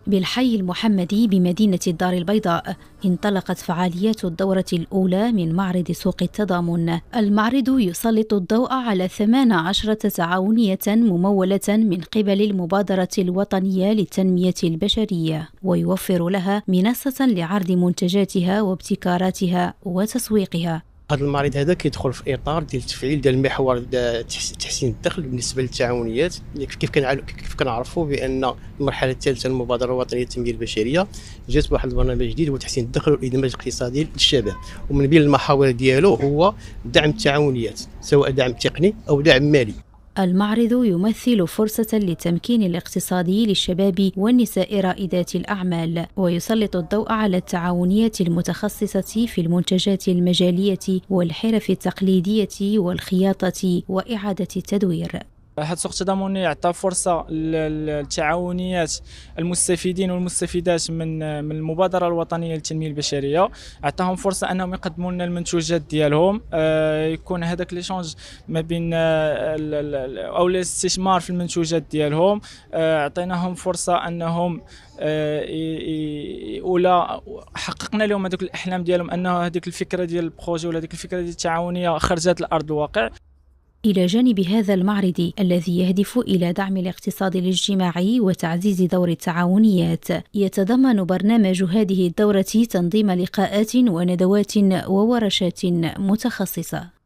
بالحي المحمدي بمدينة الدار البيضاء انطلقت فعاليات الدورة الأولى من معرض سوق التضامن. المعرض يسلط الضوء على 18 تعاونية ممولة من قبل المبادرة الوطنية للتنمية البشرية، ويوفر لها منصة لعرض منتجاتها وابتكاراتها وتسويقها. هذا المعرض هذا كيدخل في اطار ديال التفعيل ديال المحور تحسين الدخل بالنسبه للتعاونيات. كيف كنعرفوا بان المرحله الثالثه المبادره الوطنيه للتنميه البشريه جات بواحد البرنامج جديد هو تحسين الدخل والادماج الاقتصادي للشباب، ومن بين المحاور ديالو هو دعم التعاونيات، سواء دعم تقني او دعم مالي. المعرض يمثل فرصة للتمكين الاقتصادي للشباب والنساء رائدات الأعمال، ويسلط الضوء على التعاونيات المتخصصة في المنتجات المجالية والحرف التقليدية والخياطة وإعادة التدوير. هذا السوق التضامني يعطى فرصة للتعاونيات المستفيدين والمستفيدات من المبادرة الوطنية للتنمية البشرية، عطاهم فرصة أنهم يقدموا لنا المنتوجات ديالهم، يكون هذاك ليشونج ما بين أو الاستثمار في المنتوجات ديالهم. عطيناهم فرصة أنهم ولا حققنا لهم هذوك الأحلام ديالهم، أنه هذيك الفكرة ديال البروجي ولا هذيك الفكرة ديال التعاونية خرجت لأرض الواقع. إلى جانب هذا المعرض الذي يهدف إلى دعم الاقتصاد الاجتماعي وتعزيز دور التعاونيات، يتضمن برنامج هذه الدورة تنظيم لقاءات وندوات وورشات متخصصة.